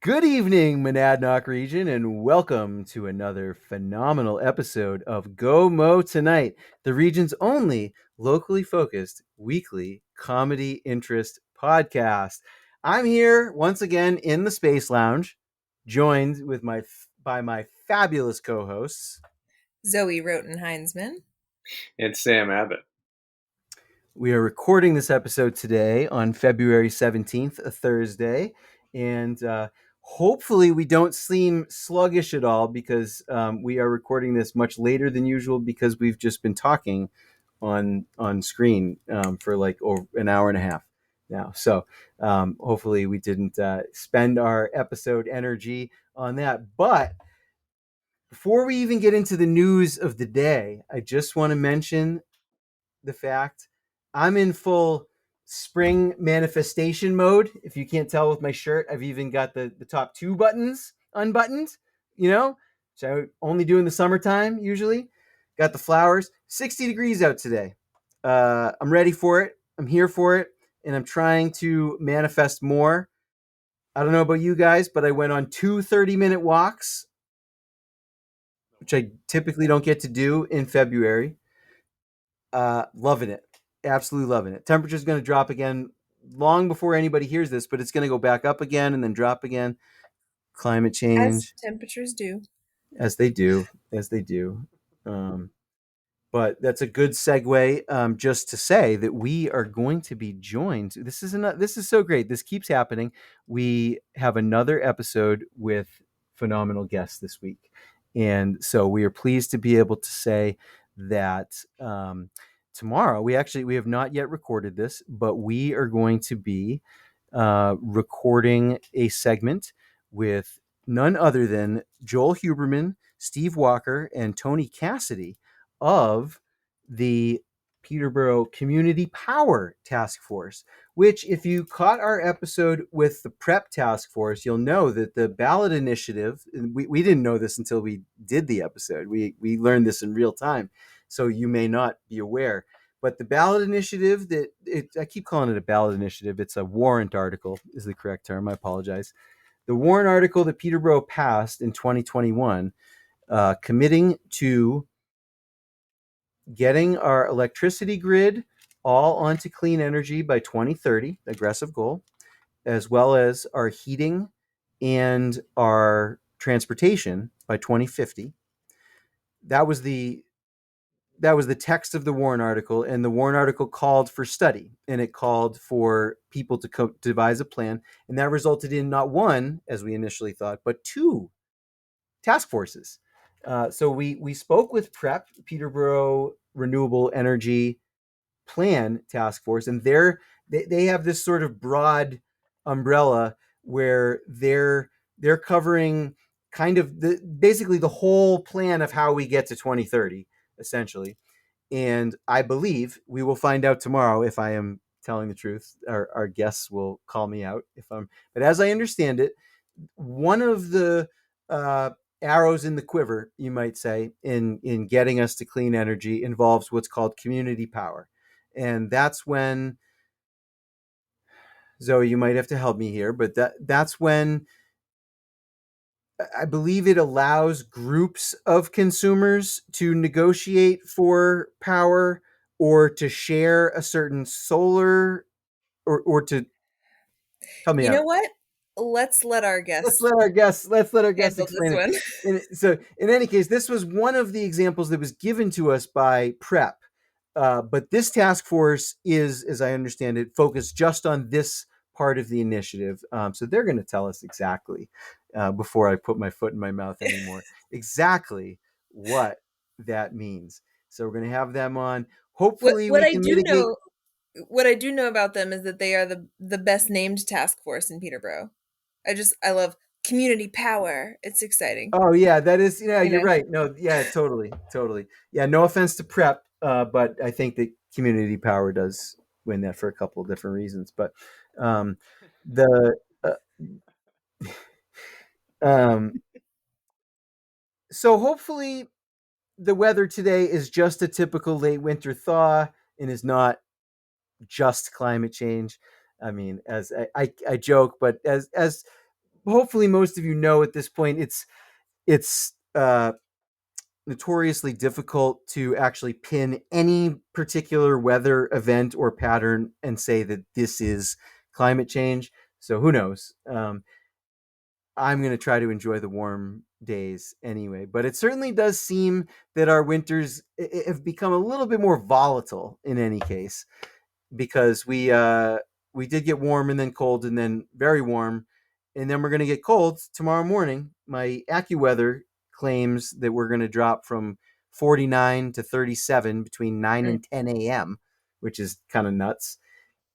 Good evening, Monadnock Region, and welcome to another phenomenal episode of Go Mo Tonight, the region's only locally focused weekly comedy interest podcast. I'm here once again in the Space Lounge, joined by my fabulous co-hosts. Zoe Roten-Heinsman. It's Sam Abbott. We are recording this episode today on February 17th, a Thursday, and hopefully we don't seem sluggish at all because we are recording this much later than usual because we've just been talking on screen for like over an hour and a half now. So hopefully we didn't spend our episode energy on that. But before we even get into the news of the day, I just want to mention the fact I'm in full spring manifestation mode. If you can't tell with my shirt, I've even got the top two buttons unbuttoned, so I only do in the summertime usually. Got the flowers. 60 degrees out today. I'm ready for it. I'm here for it. And I'm trying to manifest more. I don't know about you guys, but I went on 2 30-minute walks, which I typically don't get to do in February. Loving it. Absolutely loving it. Temperature's going to drop again long before anybody hears this, but it's going to go back up again and then drop again. Climate As change. temperatures do. As they do. Um, but that's a good segue, just to say that we are going to be joined. This is so great. This keeps happening. We have another episode with phenomenal guests this week. And so we are pleased to be able to say that tomorrow, we have not yet recorded this, but we are going to be recording a segment with none other than Joel Huberman, Steve Walker, and Tony Cassady of the Peterborough Community Power Task Force, which, if you caught our episode with the PrEP Task Force, you'll know that the ballot initiative, we didn't know this until we did the episode. We learned this in real time, so you may not be aware. But the ballot initiative, I keep calling it a ballot initiative. It's a warrant article is the correct term. I apologize. The warrant article that Peterborough passed in 2021, committing to getting our electricity grid all onto clean energy by 2030, aggressive goal, as well as our heating and our transportation by 2050. That was the text of the Warren article, and the Warren article called for study, and it called for people to devise a plan, and that resulted in not one, as we initially thought, but two task forces. So we spoke with PrEP, Peterborough Renewable Energy Plan Task Force, and they have this sort of broad umbrella where they're covering kind of basically the whole plan of how we get to 2030, essentially. And I believe we will find out tomorrow if I am telling the truth. Our guests will call me out if I'm. But as I understand it, one of the arrows in the quiver, you might say, in getting us to clean energy involves what's called community power. And that's when, Zoe, you might have to help me here, but that's when I believe it allows groups of consumers to negotiate for power or to share a certain solar or to help me You know out. what? Let's let our Let's guests let our guests handle this explain it. one. So in any case, this was one of the examples that was given to us by PrEP. But this task force is, as I understand it, focused just on this part of the initiative. So they're going to tell us exactly, before I put my foot in my mouth anymore, exactly what that means. So we're going to have them on. What Hopefully what we I can do mitigate. know what I do know about them is that they are the best named task force in Peterborough. I love community power. It's exciting. Oh yeah, that is, yeah, You you're know. right. No, yeah, totally. Yeah, no offense to PrEP, but I think that community power does win that for a couple of different reasons. But um, the uh, um, so hopefully the weather today is just a typical late winter thaw and is not just climate change. I mean, as I joke, but as hopefully most of you know at this point, it's notoriously difficult to actually pin any particular weather event or pattern and say that this is climate change. So who knows? I'm going to try to enjoy the warm days anyway. But it certainly does seem that our winters have become a little bit more volatile in any case, because we did get warm and then cold and then very warm, and then we're going to get cold tomorrow morning. My AccuWeather claims that we're going to drop from 49 to 37 between 9 Mm. and 10 a.m., which is kind of nuts.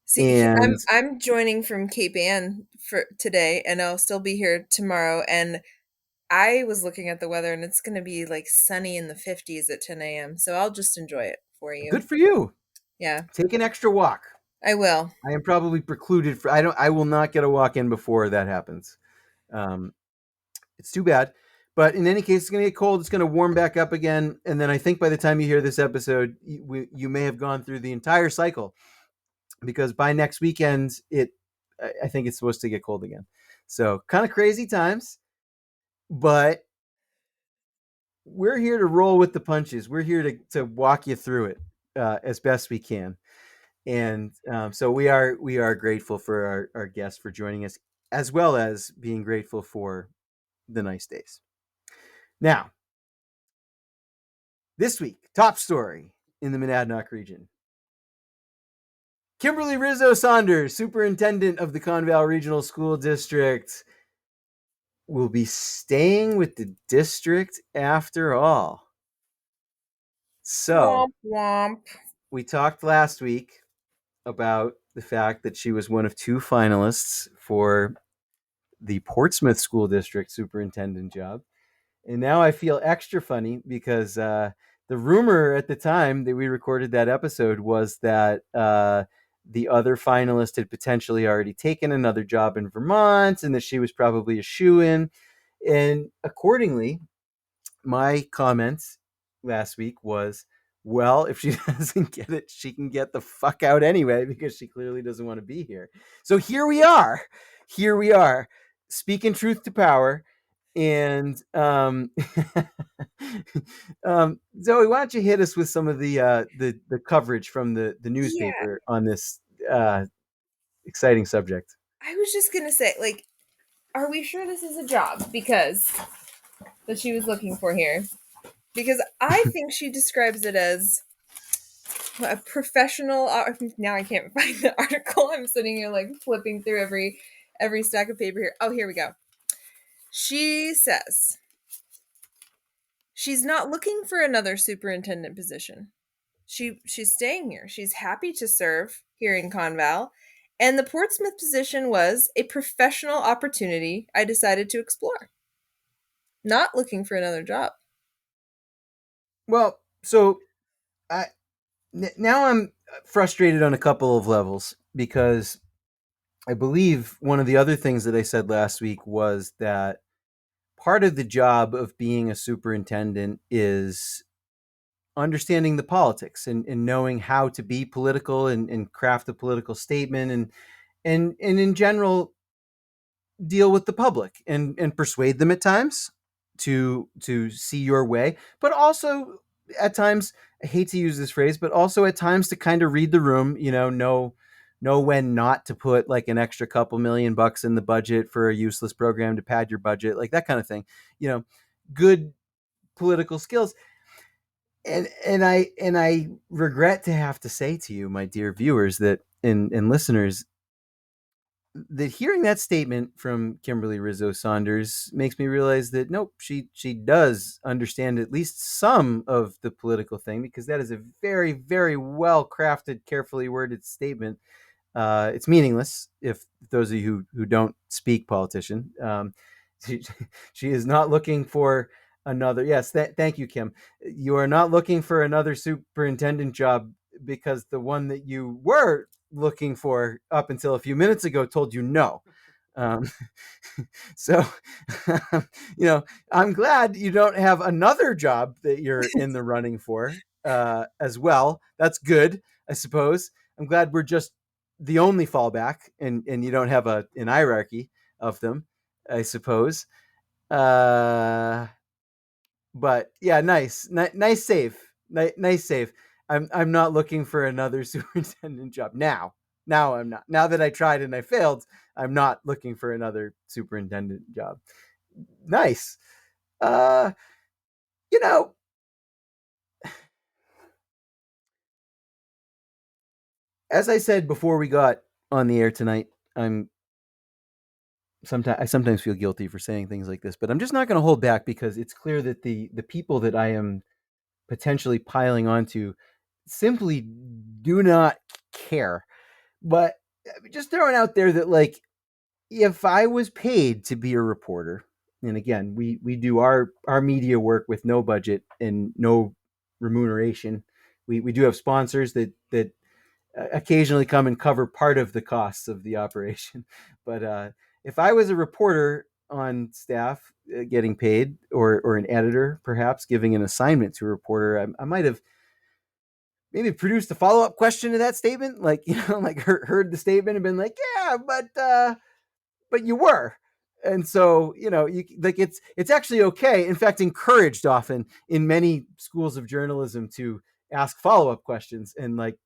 See, And I'm joining from Cape Ann for today, and I'll still be here tomorrow. And I was looking at the weather, and it's going to be like sunny in the 50s at 10 a.m. So I'll just enjoy it for you. good for you. Yeah, Take an extra walk. I will. I am probably precluded for. I will not get a walk in before that happens. Um, it's too bad. But in any case, it's going to get cold. It's going to warm back up again. And then I think by the time you hear this episode, you may have gone through the entire cycle, because by next weekend, I think it's supposed to get cold again. So kind of crazy times, but we're here to roll with the punches. We're here to walk you through it as best we can. And so we are grateful for our guests for joining us, as well as being grateful for the nice days. Now, this week, top story in the Monadnock region. Kimberly Rizzo Saunders, superintendent of the ConVal Regional School District, will be staying with the district after all. So, Womp womp. we talked last week about the fact that she was one of two finalists for the Portsmouth School District superintendent job. And now I feel extra funny because the rumor at the time that we recorded that episode was that the other finalist had potentially already taken another job in Vermont and that she was probably a shoo-in. And accordingly, my comment last week was, well, if she doesn't get it, she can get the fuck out anyway, because she clearly doesn't want to be here. So here we are. Here we are, speaking truth to power. And Zoe, why don't you hit us with some of the coverage from the Yeah, newspaper on this exciting subject? I was just gonna say, like, are we sure this is a job? Because that she was looking for here. Because I think she describes it as a professional. Now I can't find the article. I'm sitting here like flipping through every stack of paper here. Oh, here we go. She says she's not looking for another superintendent position. She's staying here. She's happy to serve here in ConVal, and the Portsmouth position was a professional opportunity I decided to explore. Not looking for another job. Well, so I now I'm frustrated on a couple of levels, because I believe one of the other things that I said last week was that part of the job of being a superintendent is understanding the politics, and knowing how to be political, and craft a political statement, and in general deal with the public, and persuade them at times to see your way, but also at times, I hate to use this phrase, but also at times to kind of read the room, know when not to put like an extra couple $1,000,000 in the budget for a useless program to pad your budget, like that kind of thing. Good political skills. And I regret to have to say to you, my dear viewers, that and listeners, that hearing that statement from Kimberly Rizzo Saunders makes me realize that nope, she does understand at least some of the political thing, because that is a very, very well crafted, carefully worded statement. It's meaningless if those of you who don't speak politician. She, she is not looking for another. Yes, thank you, Kim. You are not looking for another superintendent job, because the one that you were looking for up until a few minutes ago told you no. Um, so, I'm glad you don't have another job that you're in the running for as well. That's good, I suppose. I'm glad we're just the only fallback, and you don't have an hierarchy of them. I suppose. Uh, but yeah, nice save, nice save. I'm not looking for another superintendent job now. Now I'm not. Now that I tried and I failed, I'm not looking for another superintendent job. Nice. Uh, you know, as I said before we got on the air tonight, I sometimes feel guilty for saying things like this, but I'm just not going to hold back because it's clear that the people that I am potentially piling onto simply do not care. But just throwing out there that, like, if I was paid to be a reporter, and again, we do our media work with no budget and no remuneration. We do have sponsors that occasionally come and cover part of the costs of the operation. But if I was a reporter on staff getting paid, or an editor perhaps giving an assignment to a reporter, I might have maybe produced a follow up question to that statement, like, like heard the statement and been like, yeah, but you were. And so, you like, it's actually okay, in fact encouraged often in many schools of journalism, to ask follow-up questions and, like,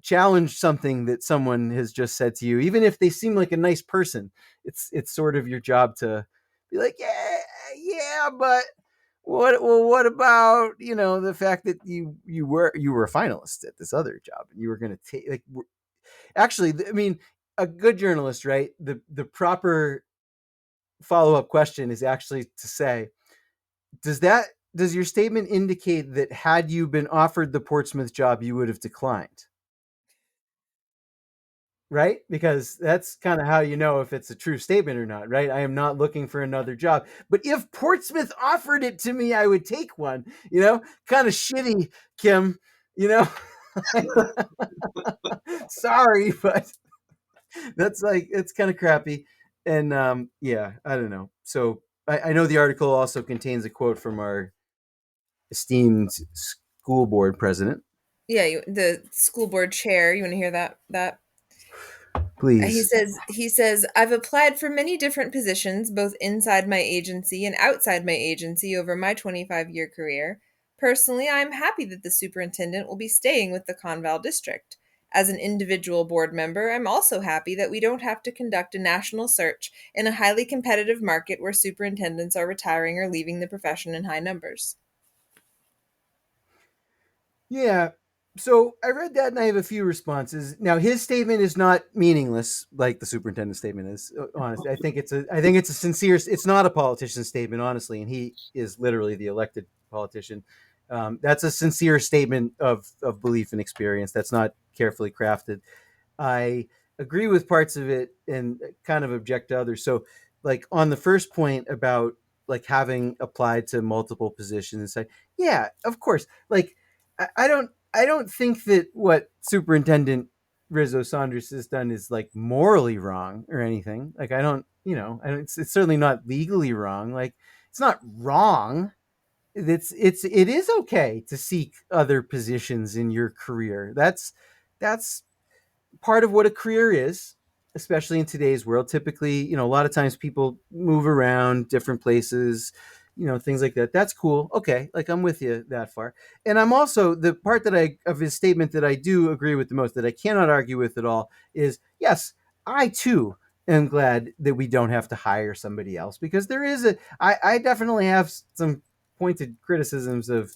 challenge something that someone has just said to you, even if they seem like a nice person. It's sort of your job to be like, yeah, but what about, the fact that you were a finalist at this other job and you were going to take, like, actually, I mean, a good journalist, right? The proper follow up question is actually to say, does your statement indicate that had you been offered the Portsmouth job, you would have declined? Right? Because that's kind of how you know if it's a true statement or not, right? I am not looking for another job. But if Portsmouth offered it to me, I would take one, kind of shitty, Kim, you know? Sorry, but that's, like, it's kind of crappy. And yeah, I don't know. So I know the article also contains a quote from our esteemed school board president. Yeah, the school board chair. You want to hear that? Please. He says, I've applied for many different positions, both inside my agency and outside my agency over my 25-year career. Personally, I am happy that the superintendent will be staying with the ConVal district. As an individual board member, I'm also happy that we don't have to conduct a national search in a highly competitive market where superintendents are retiring or leaving the profession in high numbers. Yeah. So I read that and I have a few responses. Now, his statement is not meaningless like the superintendent's statement is. Honestly, I think it's a sincere. It's not a politician's statement, honestly, and he is literally the elected politician. That's a sincere statement of belief and experience. That's not carefully crafted. I agree with parts of it and kind of object to others. So, like, on the first point about, like, having applied to multiple positions and say, yeah, of course. Like, I don't think that what Superintendent Rizzo Saunders has done is, like, morally wrong or anything. Like, it's certainly not legally wrong. Like, it's not wrong. It is okay to seek other positions in your career. That's part of what a career is, especially in today's world. Typically, a lot of times people move around different places, things like that. That's cool. Okay, like, I'm with you that far. And I'm also, the part of his statement that I do agree with the most, that I cannot argue with at all, is yes, I too am glad that we don't have to hire somebody else, because I definitely have some pointed criticisms of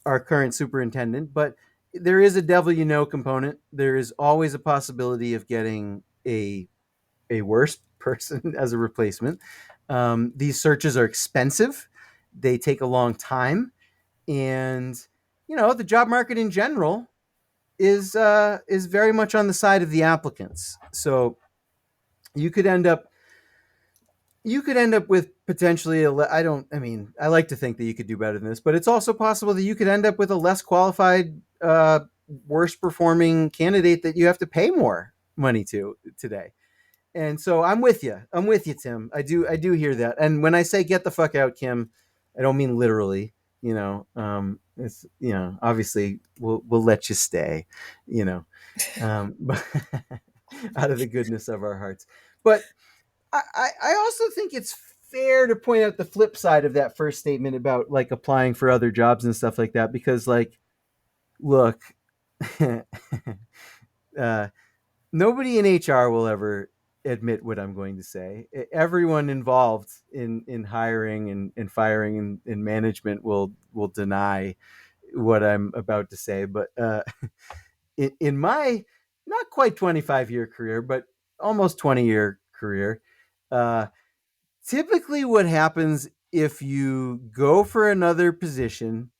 our current superintendent, but there is a devil component. There is always a possibility of getting a worse person as a replacement. These searches are expensive. They take a long time, and the job market in general is very much on the side of the applicants. So you could end up with potentially I like to think that you could do better than this, but it's also possible that you could end up with a less qualified, worse performing candidate that you have to pay more money to today. And so I'm with you, Tim. I do hear that. And when I say get the fuck out, Kim, I don't mean literally. It's, obviously we'll let you stay, but out of the goodness of our hearts. But I also think it's fair to point out the flip side of that first statement about like applying for other jobs and stuff like that, because like, look, uh, nobody in HR will ever admit what I'm going to say. Everyone involved in hiring and firing and in management will deny what I'm about to say. But in my not quite 25-year career, but almost 20-year career, uh, typically what happens if you go for another position,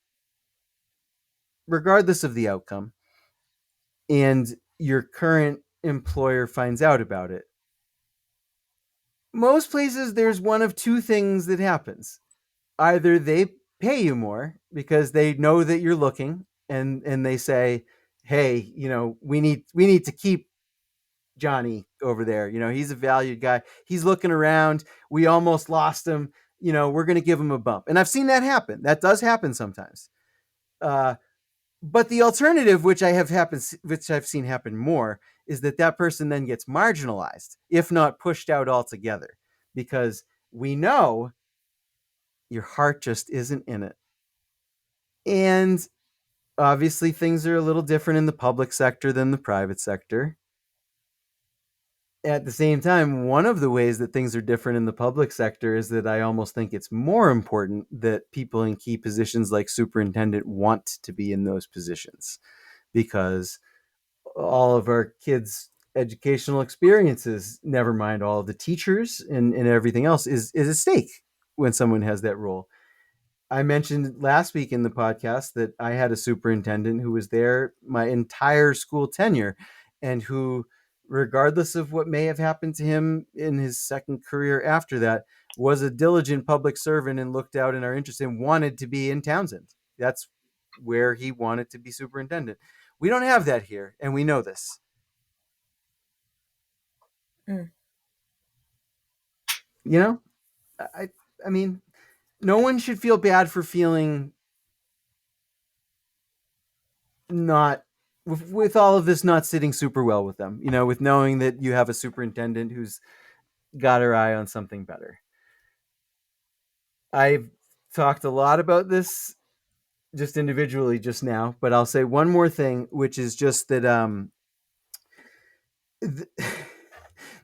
regardless of the outcome, and your current employer finds out about it, most places there's one of two things that happens. Either they pay you more because they know that you're looking, and they say, hey, we need to keep Johnny over there. He's a valued guy. He's looking around. We almost lost him. We're going to give him a bump. And I've seen that happen. That does happen sometimes. Uh, but the alternative, which I've seen happen more, is that person then gets marginalized, if not pushed out altogether, because we know your heart just isn't in it. And obviously, things are a little different in the public sector than the private sector. At the same time, one of the ways that things are different in the public sector is that I almost think it's more important that people in key positions like superintendent want to be in those positions, because all of our kids' educational experiences, never mind all of the teachers and everything else, is at stake when someone has that role. I mentioned last week in the podcast that I had a superintendent who was there my entire school tenure, and who, regardless of what may have happened to him in his second career after that, was a diligent public servant and looked out in our interest and wanted to be in Townsend. That's where he wanted to be superintendent. We don't have that here, and we know this. Mm. You know, I mean, no one should feel bad for feeling not with all of this not sitting super well with them, with knowing that you have a superintendent who's got her eye on something better. I've talked a lot about this just individually just now, but I'll say one more thing, which is just that th-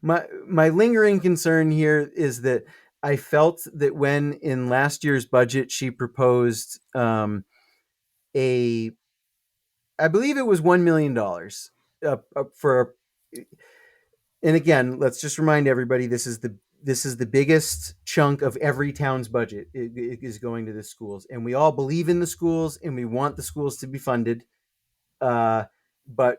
my lingering concern here is that I felt that when in last year's budget she proposed a I believe it was $1 million for, and again, let's just remind everybody, this is the biggest chunk of every town's budget. It is going to the schools, and we all believe in the schools, and we want the schools to be funded. But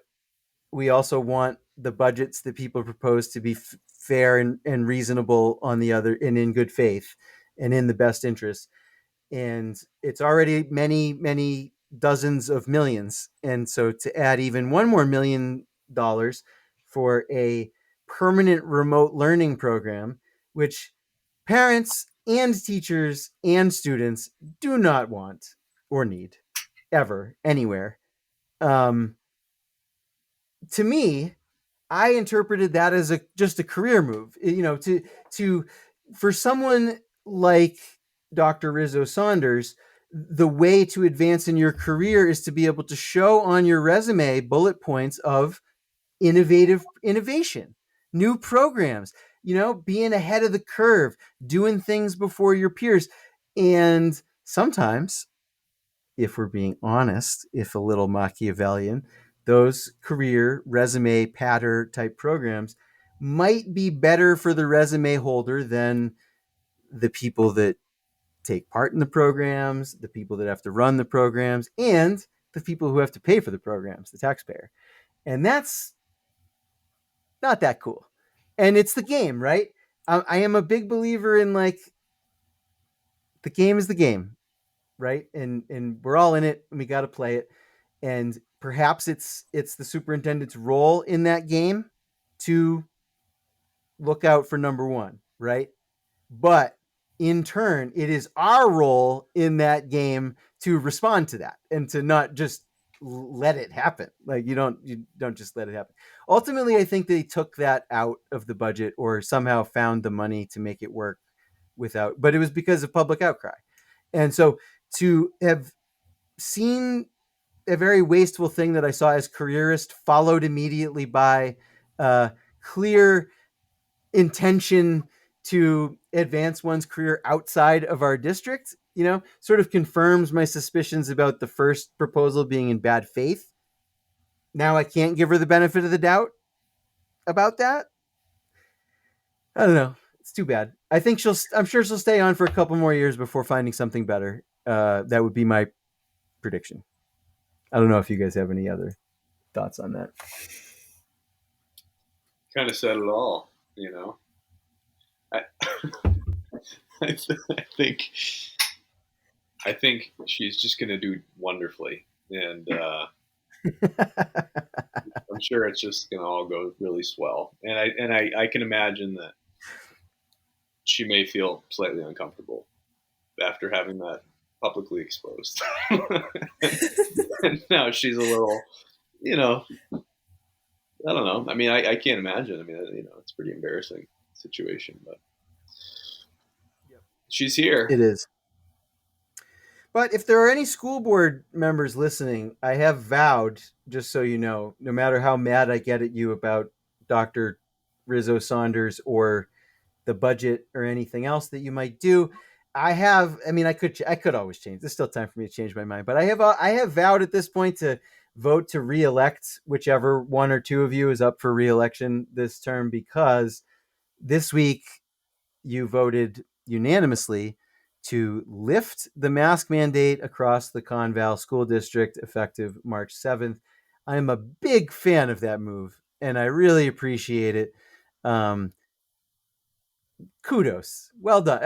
we also want the budgets that people propose to be fair and reasonable on the other, and in good faith and in the best interest. And it's already many, many dozens of millions. And so to add even one more $1 million for a permanent remote learning program, which parents and teachers and students do not want or need ever anywhere. Um, to me, I interpreted that as just a career move. To for someone like Dr. Rizzo Saunders, the way to advance in your career is to be able to show on your resume bullet points of innovation, new programs, being ahead of the curve, doing things before your peers. And sometimes, if we're being honest, if a little Machiavellian, those career resume patter type programs might be better for the resume holder than the people that take part in the programs, the people that have to run the programs, and the people who have to pay for the programs, the taxpayer. And that's not that cool. And it's the game, right? I am a big believer in, like, the game is the game, right? And we're all in it, and we got to play it. And perhaps it's the superintendent's role in that game to look out for number one, right? But in turn, it is our role in that game to respond to that and to not just let it happen. Like, you don't just let it happen. ultimately, I think they took that out of the budget or somehow found the money to make it work without, but it was because of public outcry. And so to have seen a very wasteful thing that I saw as careerist, followed immediately by clear intention to advance one's career outside of our district, sort of confirms my suspicions about the first proposal being in bad faith. Now I can't give her the benefit of the doubt about that. I don't know. It's too bad. I'm sure she'll stay on for a couple more years before finding something better. That would be my prediction. I don't know if you guys have any other thoughts on that. Kind of said it all, you know. I, I think I think she's just going to do wonderfully, and I'm sure it's just going to all go really swell. And I can imagine that she may feel slightly uncomfortable after having that publicly exposed. And now she's a little, you know, I don't know. I mean, I can't imagine. I mean, it's a pretty embarrassing situation, but she's here. It is. But if there are any school board members listening, I have vowed, just so you know, no matter how mad I get at you about Dr. Rizzo Saunders or the budget or anything else that you might do, I could always change. There's still time for me to change my mind, but I have vowed at this point to vote to reelect whichever one or two of you is up for reelection this term, because this week you voted unanimously to lift the mask mandate across the ConVal school district effective March 7th. I'm a big fan of that move, and I really appreciate it. Um, Kudos. Well done.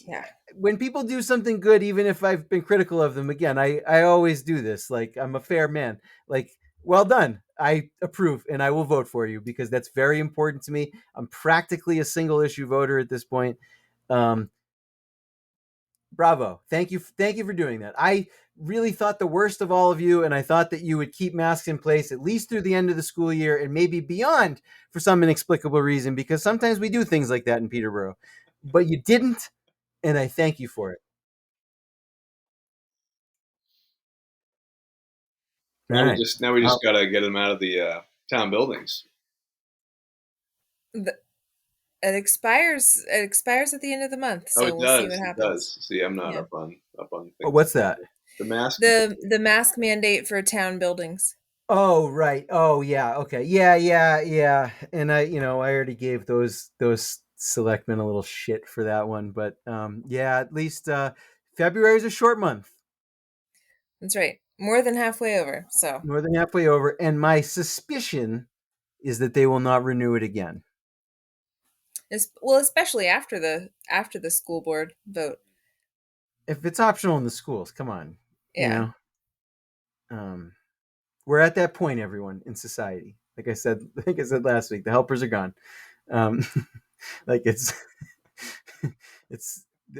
Yeah. When people do something good, even if I've been critical of them, again, I always do this. Like, I'm a fair man. Like, well done. I approve, and I will vote for you because that's very important to me. I'm practically a single issue voter at this point. Um, Bravo. Thank you for doing that. I really thought the worst of all of you, and I thought that you would keep masks in place at least through the end of the school year and maybe beyond for some inexplicable reason, because sometimes we do things like that in Peterborough. But you didn't, and I thank you for it. All Now we right. just now we just got to get them out of the town buildings. The, it expires at the end of the month, Oh, so it we'll see what does. It happens. does. See, I'm not Yeah. up on Oh, things. what's that? The mask. The mask mandate for town buildings. Oh, right. Oh, yeah. Okay. Yeah. And I already gave those selectmen a little shit for that one, but yeah, at least February is a short month. That's right. More than halfway over. So, More than halfway over, and my suspicion is that they will not renew it again. well, especially after the school board vote. If it's optional in the schools, come on, you Yeah. know. Um, we're at that point, everyone in society. Like I said last week, the helpers are gone. Um, like it's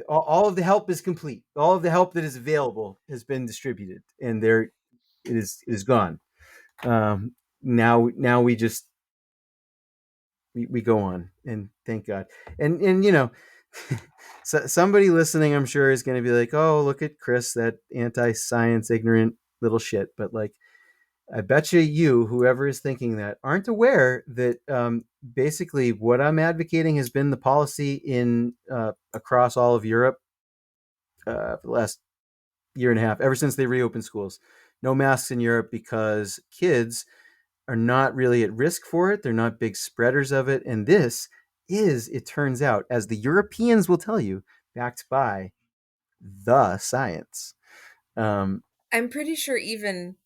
all of the help is complete. All of the help that is available has been distributed, and it is gone. Now we go on, and thank God. And so somebody listening, I'm sure, is going to be like, "Oh, look at Chris, that anti-science, ignorant little shit." But like, I bet you, whoever is thinking that, aren't aware that basically what I'm advocating has been the policy in across all of Europe for the last year and a half, ever since they reopened schools. No masks in Europe because kids are not really at risk for it. They're not big spreaders of it. And this is, it turns out, as the Europeans will tell you, backed by the science. I'm pretty sure even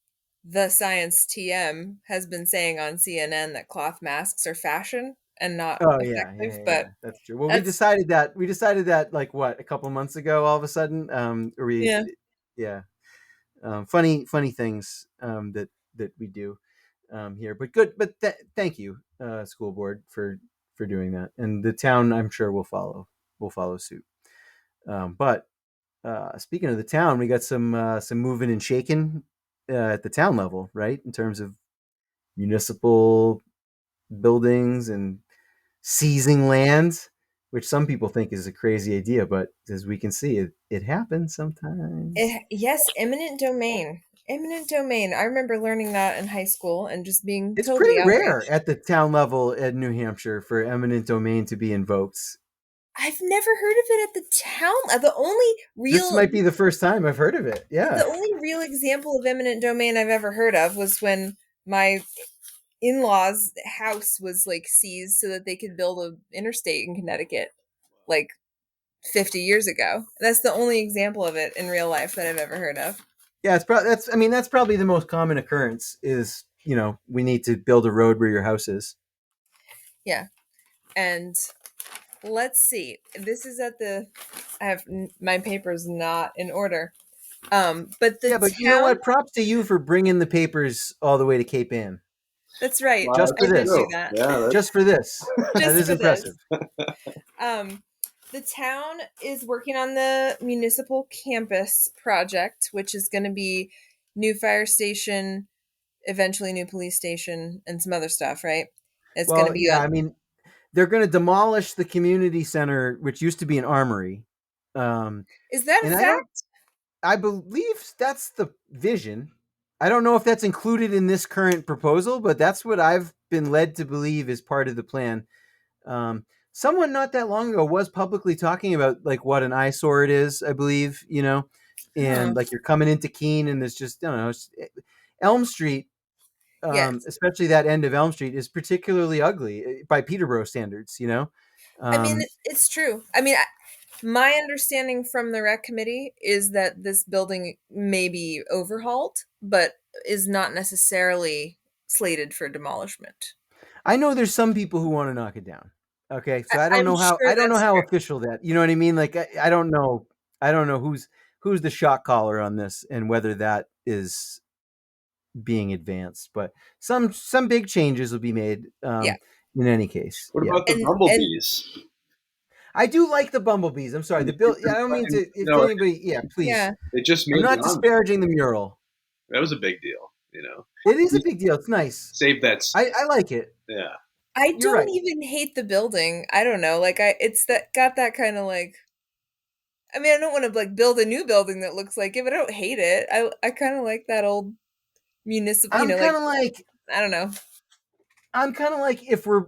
the Science TM has been saying on CNN that cloth masks are fashion and not Oh effective, but that's true. Well, we that's decided that like what, a couple months ago, all of a sudden. Or we, yeah. yeah, funny things that we do here. But good. But thank you, school board, for doing that, and the town, I'm sure, will follow suit. But speaking of the town, we got some moving and shaking at the town level, right? In terms of municipal buildings and seizing land, which some people think is a crazy idea, but as we can see, it happens sometimes. Yes, eminent domain. Eminent domain. I remember learning that in high school and just being It's totally pretty rare outraged. at the town level in New Hampshire for eminent domain to be invoked. I've never heard of it at the town. The only This real might be the first time I've heard of it. the Yeah. only real example of eminent domain I've ever heard of was when my in-laws' house was like seized so that they could build an interstate in Connecticut like 50 years ago. That's the only example of it in real life that I've ever heard of. Yeah, it's probably that's I mean that's probably the most common occurrence is, we need to build a road where your house is. Yeah. And let's see. This is at the I have my paper's not in order. But the Yeah, but you know town, what? Props to you for bringing the papers all the way to Cape Ann. that's right. Wow, Just I for that's did this. do true. that. Yeah, Just for this. That Just is for impressive. this. Um, the town is working on the Municipal Campus project, which is going to be new fire station, eventually new police station, and some other stuff, right? It's going to Well, be yeah, a. I mean, they're going to demolish the community center, which used to be an armory. Um, Is that a and fact? I believe that's the vision. I don't know if that's included in this current proposal, but that's what I've been led to believe is part of the plan. Um, Someone not that long ago was publicly talking about like what an eyesore it is, I believe, Huh. and like you're coming into Keene and there's just, I don't know, Elm Street, Yes. especially that end of Elm Street is particularly ugly by Peterborough standards. I mean, Um, it's true. I mean, my understanding from the rec committee is that this building may be overhauled, but is not necessarily slated for demolishment. I know there's some people who want to knock it down. Okay, so I don't I'm know how sure I don't know that's how true. official that. You know what I mean? Like I don't know. I don't know who's the shot caller on this and whether that is being advanced. But some big changes will be made. Yeah. In any case, what yeah. about the And bumblebees? I do like the bumblebees. I'm sorry. You The bill. Yeah, can I don't mean fucking- to. If No, anybody, yeah, please. yeah, it just I'm made the not honor. disparaging the mural. That was a big deal. It is a We big deal. It's nice. saved that. I like it. Yeah, I You're don't right. even hate the building. I don't know. Like it's that got that kind of like. I mean, I don't want to like build a new building that looks like it, but I don't hate it. I kind of like that old municipal. I'm kind Like of like I don't know.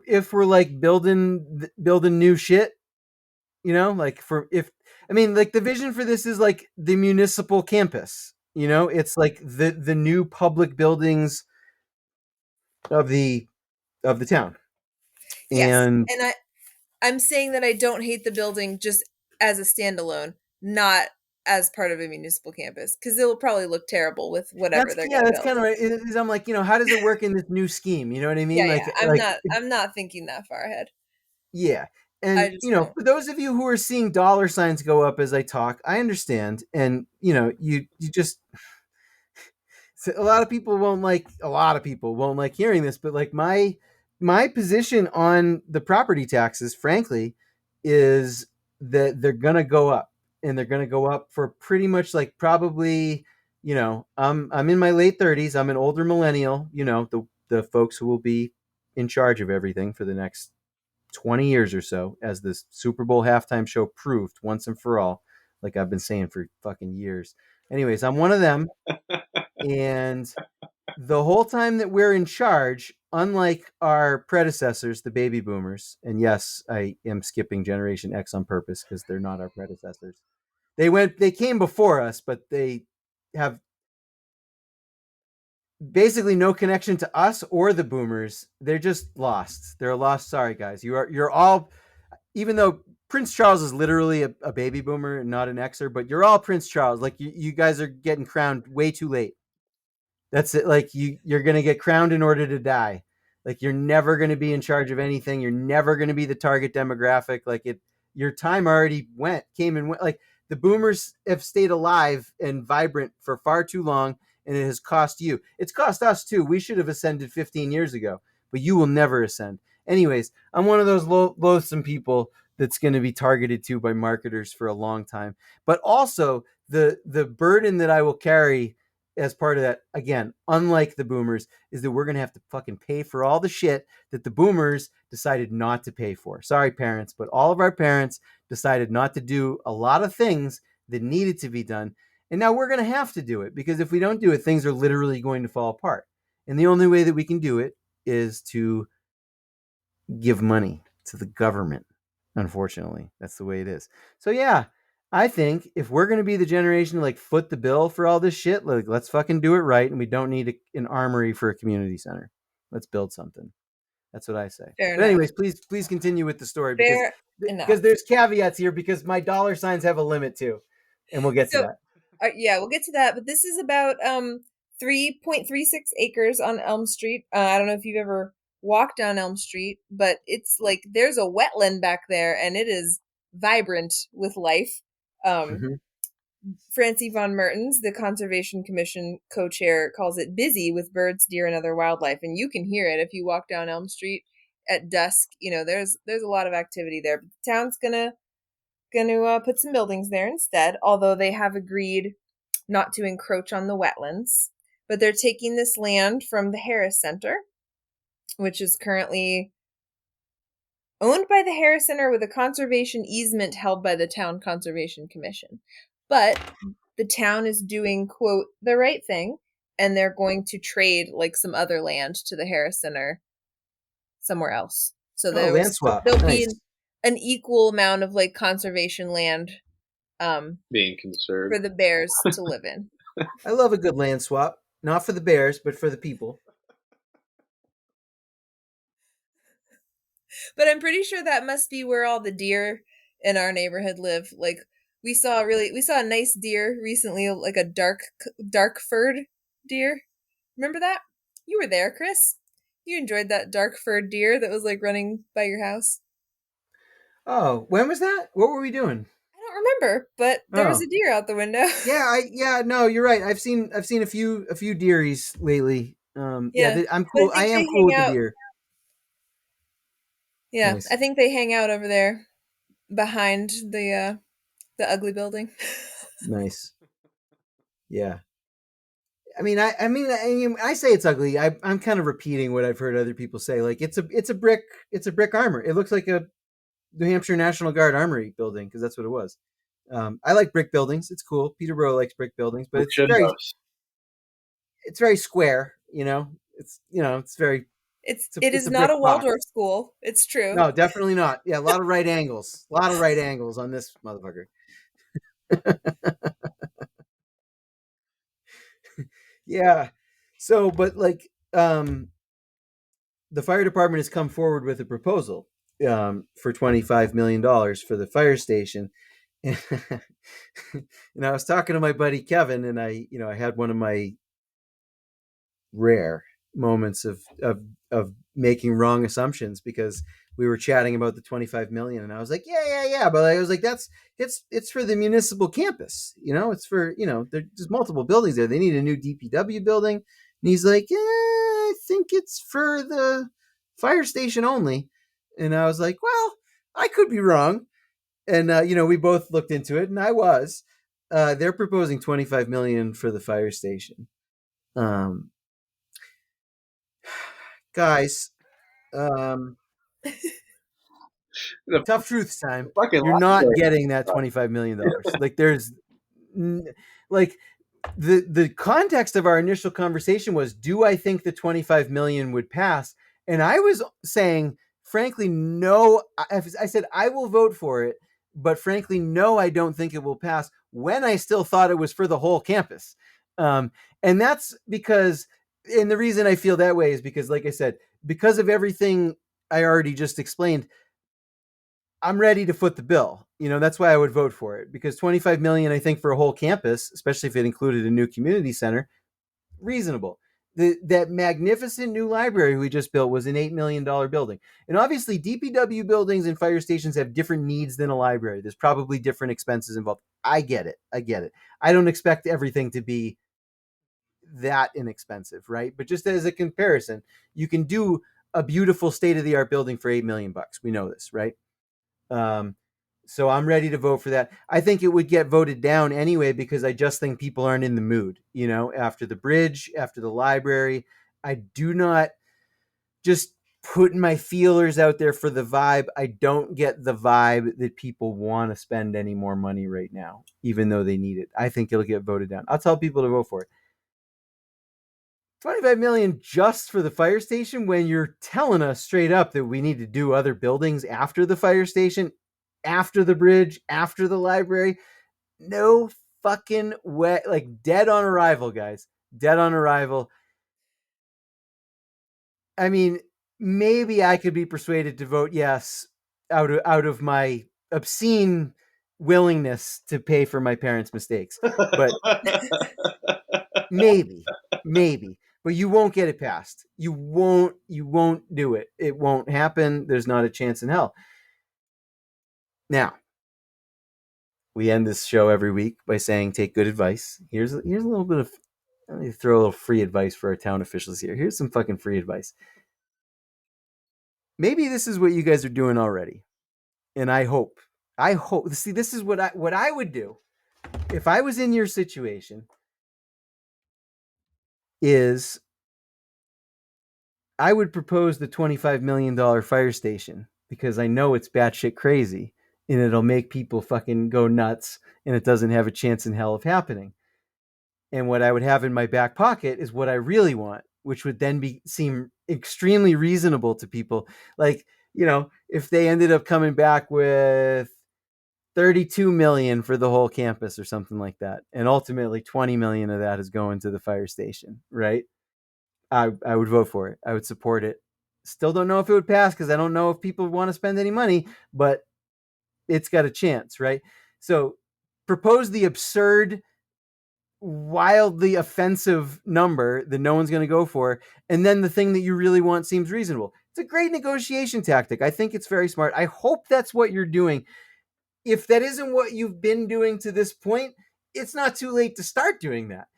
if we're like building new shit, like for if I mean like the vision for this is like the municipal campus. It's like the new public buildings of the town. Yes, And and I'm saying that I don't hate the building just as a standalone, not as part of a municipal campus, because it will probably look terrible with whatever they're going to that's build. kind of right. I'm like, how does it work in this new scheme? You know what I mean? Yeah, yeah. Like I'm not thinking that far ahead. yeah. I And just don't. for those of you who are seeing dollar signs go up as I talk, I understand. And you just so a lot of people won't like hearing this, but like my position on the property taxes, frankly, is that they're gonna go up, and they're gonna go up for pretty much like probably, I'm in my late 30s. I'm an older millennial. The folks who will be in charge of everything for the next 20 years or so, as this Super Bowl halftime show proved once and for all, like I've been saying for fucking years. Anyways, I'm one of them, and the whole time that we're in charge, unlike our predecessors, the baby boomers, and yes, I am skipping Generation X on purpose because they're not our predecessors. They came before us, but they have basically no connection to us or the boomers. They're just lost. They're lost. Sorry, guys. You're all, even though Prince Charles is literally a baby boomer and not an Xer, but you're all Prince Charles. Like you guys are getting crowned way too late. That's it. Like you're gonna get crowned in order to die. Like you're never gonna be in charge of anything. You're never gonna be the target demographic. Like your time already came and went. Like the boomers have stayed alive and vibrant for far too long, and it has cost you. It's cost us too. We should have ascended 15 years ago, but you will never ascend. Anyways, I'm one of those loathsome people that's going to be targeted to by marketers for a long time. But also the burden that I will carry as part of that, again, unlike the boomers, is that we're going to have to fucking pay for all the shit that the boomers decided not to pay for. Sorry, parents, but all of our parents decided not to do a lot of things that needed to be done. And now we're going to have to do it, because if we don't do it, things are literally going to fall apart. And the only way that we can do it is to give money to the government. Unfortunately, that's the way it is. So yeah, I think if we're going to be the generation to like foot the bill for all this shit, like, let's fucking do it right. And we don't need an armory for a community center. Let's build something. That's what I say. Fair But enough. anyways, please continue with the story, because Fair enough. there's caveats here, because my dollar signs have a limit too, and we'll get to So, that. yeah, we'll get to that. But this is about 3.36 acres on Elm Street. I don't know if you've ever walked down Elm Street, but it's like there's a wetland back there, and it is vibrant with life. Mm-hmm. Francie von Mertens, the Conservation Commission co-chair, calls it busy with birds, deer, and other wildlife, and you can hear it if you walk down Elm Street at dusk. You know, there's a lot of activity there. But the town's gonna put some buildings there instead, although they have agreed not to encroach on the wetlands. But they're taking this land from the Harris Center, which is currently owned by the Harris Center with a conservation easement held by the Town Conservation Commission. But the town is doing, quote, the right thing, and they're going to trade like some other land to the Harris Center somewhere else. So Land swap. there'll Nice. be an equal amount of like conservation land being conserved for the bears to live in. I love a good land swap, not for the bears, but for the people. But I'm pretty sure that must be where all the deer in our neighborhood live. Like we saw a nice deer recently, like a dark furred deer. Remember that? You were there, Chris. You enjoyed that dark furred deer that was like running by your house. Oh, when was that? What were we doing? I don't remember, but there was Oh. a deer out the window. No, you're right. I've seen a few deeries lately. Yeah, I'm but I cool. I think am they cool hang with the out. deer. Yeah, Nice. I think they hang out over there behind the ugly building. Nice. Yeah. I say it's ugly. I'm kind of repeating what I've heard other people say. Like it's a brick armor. It looks like a New Hampshire National Guard armory building, because that's what it was. I like brick buildings. It's cool. Peterborough likes brick buildings, but it's very square. It's very It it's is a not brick a box. Waldorf school. It's true. No, definitely not. Yeah, a lot of right angles. A lot of right angles on this motherfucker. Yeah. So, but like, the fire department has come forward with a proposal for $25 million for the fire station. And I was talking to my buddy Kevin, and I had one of my rare moments of making wrong assumptions, because we were chatting about the 25 million, and I was like, yeah, but I was like, it's for the municipal campus, it's for, there's multiple buildings there, they need a new DPW building. And he's like, I think it's for the fire station only. And I was like, well, I could be wrong. And we both looked into it, and I was. They're proposing 25 million for the fire station. Guys, tough truths time. fucking You're not library. getting that $25 million. Like, there's like the context of our initial conversation was, do I think the 25 million would pass? And I was saying, frankly, no. I said I will vote for it, but frankly, no, I don't think it will pass, when I still thought it was for the whole campus. And that's because, and the reason I feel that way is because, like I said, because of everything I already just explained, I'm ready to foot the bill. That's why I would vote for it, because 25 million, I think, for a whole campus, especially if it included a new community center, reasonable. That magnificent new library we just built was an $8 million building. And obviously DPW buildings and fire stations have different needs than a library. There's probably different expenses involved. I get it. I don't expect everything to be that inexpensive, right? But just as a comparison, you can do a beautiful state-of-the-art building for $8 million. We know this, right? So I'm ready to vote for that. I think it would get voted down anyway because I just think people aren't in the mood, after the bridge, after the library. I do not just putting my feelers out there for the vibe. I don't get the vibe that people want to spend any more money right now, even though they need it. I think it'll get voted down. I'll tell people to vote for it. 25 million just for the fire station when you're telling us straight up that we need to do other buildings after the fire station, after the bridge, after the library. No fucking way. Like, dead on arrival, guys. Dead on arrival. I mean, maybe I could be persuaded to vote yes out of my obscene willingness to pay for my parents' mistakes. But maybe. But you won't get it passed. You won't do it. It won't happen. There's not a chance in hell. Now, we end this show every week by saying take good advice. Here's a little bit of, let me throw a little free advice for our town officials here. Here's some fucking free advice. Maybe this is what you guys are doing already. And I hope. See, this is what I would do if I was in your situation is I would propose the $25 million fire station because I know it's batshit crazy and it'll make people fucking go nuts and it doesn't have a chance in hell of happening. And what I would have in my back pocket is what I really want, which would then seem extremely reasonable to people. Like, if they ended up coming back with 32 million for the whole campus or something like that, and ultimately 20 million of that is going to the fire station, right? I would vote for it. I would support it. Still don't know if it would pass because I don't know if people want to spend any money, but it's got a chance, right? So propose the absurd, wildly offensive number that no one's going to go for, and then the thing that you really want seems reasonable. It's a great negotiation tactic. I think it's very smart. I hope that's what you're doing. If that isn't what you've been doing to this point, it's not too late to start doing that.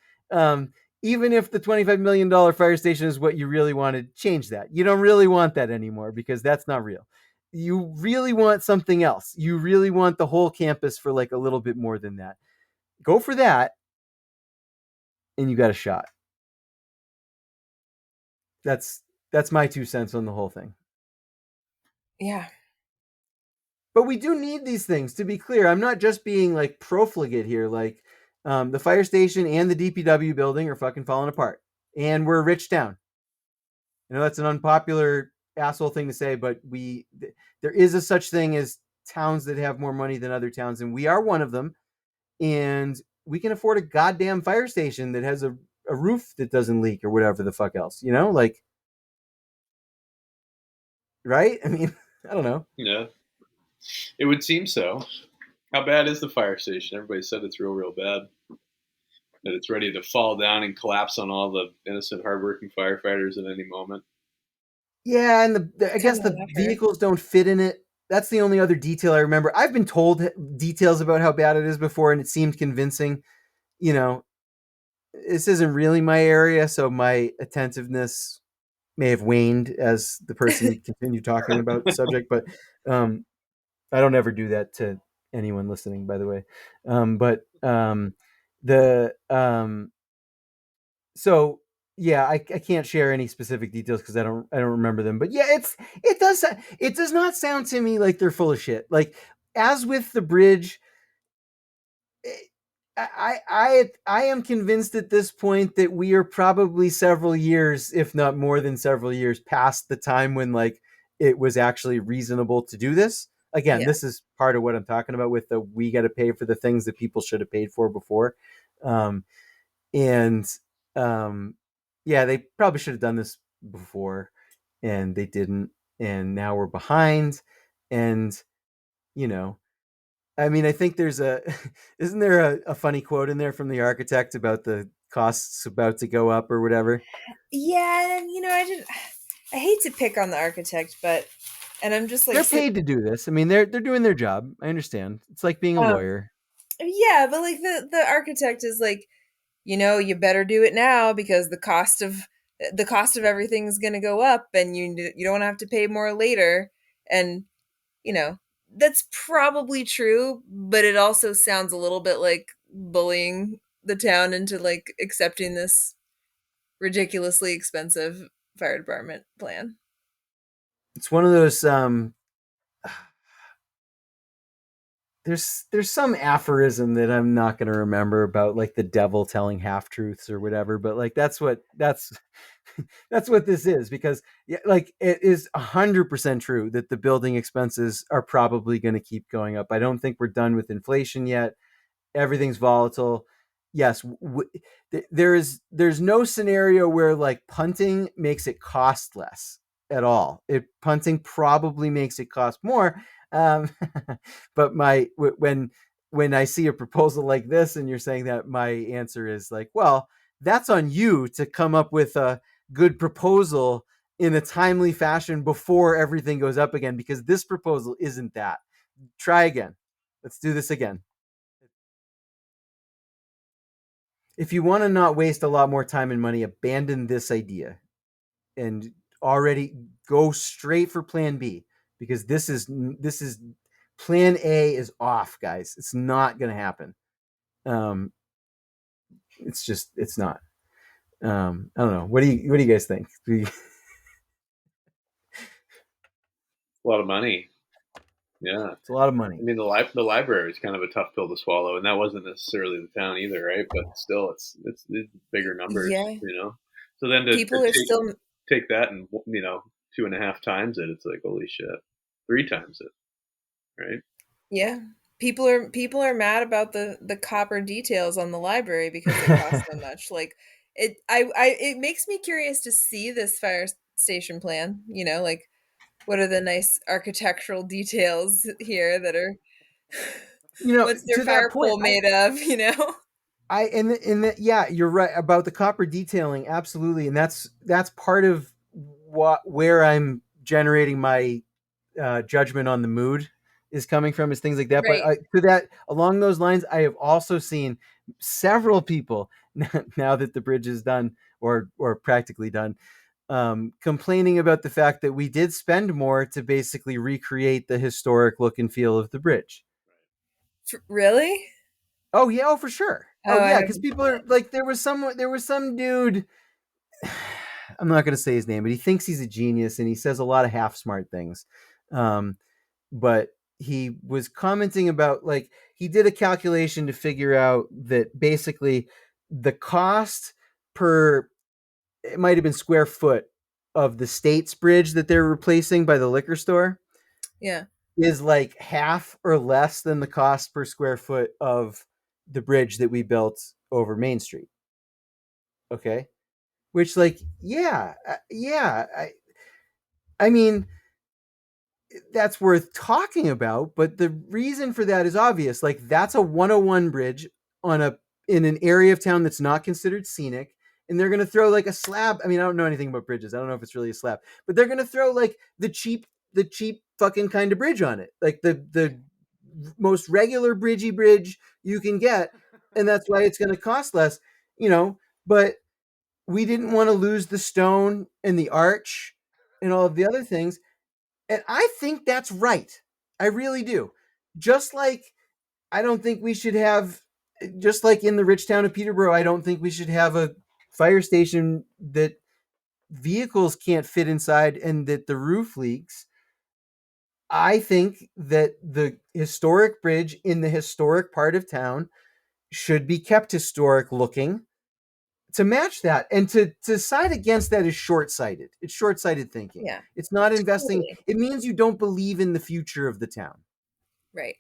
Even if the $25 million fire station is what you really wanted, change that. You don't really want that anymore because that's not real. You really want something else. You really want the whole campus for like a little bit more than that. Go for that, and you got a shot. That's my 2 cents on the whole thing. Yeah. But we do need these things, to be clear. I'm not just being like profligate here. Like, the fire station and the DPW building are fucking falling apart. And we're a rich town. I know that's an unpopular asshole thing to say, but there is a such thing as towns that have more money than other towns, and we are one of them. And we can afford a goddamn fire station that has a roof that doesn't leak or whatever the fuck else, like, right? I mean, I don't know. Yeah, it would seem so. How bad is the fire station? Everybody said it's real bad. That it's ready to fall down and collapse on all the innocent, hardworking firefighters at any moment. Yeah, and I guess Kind of the effort. vehicles don't fit in it. That's the only other detail I remember. I've been told details about how bad it is before, and it seemed convincing. This isn't really my area, so my attentiveness may have waned as the person continued talking about the subject. But I don't ever do that to anyone listening, by the way. But the so yeah, I can't share any specific details because I don't remember them. But yeah, it does not sound to me like they're full of shit. Like, as with the bridge, I am convinced at this point that we are probably several years, if not more than several years, past the time when like it was actually reasonable to do this. Again, Yeah. this is part of what I'm talking about with the we got to pay for the things that people should have paid for before. Um, and yeah, they probably should have done this before, and they didn't, and now we're behind. And you know, I mean, I think there's isn't there a funny quote in there from the architect about the costs about to go up or whatever? Yeah, and I hate to pick on the architect, but and I'm just like They're paid to do this. I mean, they're doing their job. I understand. It's like being a um lawyer. yeah, but like the architect is like, you better do it now because the cost of everything's going to go up and you don't have to pay more later, and you know that's probably true, but it also sounds a little bit like bullying the town into like accepting this ridiculously expensive fire department plan. It's one of those there's some aphorism that I'm not going to remember about like the devil telling half truths or whatever, but like that's what this is, because yeah, like it is 100% true that the building expenses are probably going to keep going up. I don't think we're done with inflation yet. Everything's volatile. Yes, there's no scenario where like punting makes it cost less at all. Punting probably makes it cost more. Um, but when I see a proposal like this and you're saying that, my answer is like, well, that's on you to come up with a good proposal in a timely fashion before everything goes up again, because this proposal isn't that. Try again. Let's do this again. If you want to not waste a lot more time and money, abandon this idea and already go straight for plan B, because this is plan A is off, guys. It's not going to happen. Um, it's not. I don't know. What do you guys think? A lot of money. Yeah. It's a lot of I money. mean, the library is kind of a tough pill to swallow, and that wasn't necessarily the town either, right? But still, it's bigger numbers, Yeah. you know. So then to People are still take that and, you know, two and a half times it, it's like holy shit, three times it, right? yeah. People are mad about the copper details on the library because it costs so much. Like it makes me curious to see this fire station plan, like what are the nice architectural details here that are what's their To that fire point, pole made of? yeah, you're right about the copper detailing, absolutely, and that's part of where I'm generating my judgment on the mood is coming from, is things like that. But Right. to that, along those lines, I have also seen several people now that the bridge is done, or practically done, complaining about the fact that we did spend more to basically recreate the historic look and feel of the bridge. Really? Oh yeah, oh for sure. Oh, Oh I yeah, because haven't people seen are it. like, there was some dude. I'm not going to say his name, but he thinks he's a genius and he says a lot of half smart things. Um, but he was commenting about, like, he did a calculation to figure out that basically the cost per, it might have been square foot, of the States bridge that they're replacing by the liquor store Yeah. is like half or less than the cost per square foot of the bridge that we built over Main Street. Okay. Which, like, yeah, yeah. I mean, that's worth talking about, but the reason for that is obvious. Like, that's a 101 bridge on a in an area of town that's not considered scenic, and they're going to throw like a slab. I mean, I don't know anything about bridges. I don't know if it's really a slab, but they're going to throw like the cheap fucking kind of bridge on it, like the most regular bridgey bridge you can get, and that's why it's going to cost less, you know. But we didn't want to lose the stone and the arch and all of the other things. And I think that's right. I really do. Just like I don't think we should have, just like in the rich town of Peterborough, I don't think we should have a fire station that vehicles can't fit inside and that the roof leaks. I think that the historic bridge in the historic part of town should be kept historic looking to match that. And to side against that is short-sighted. It's short-sighted thinking. Yeah. It's not investing. Totally. It means you don't believe in the future of the town. Right.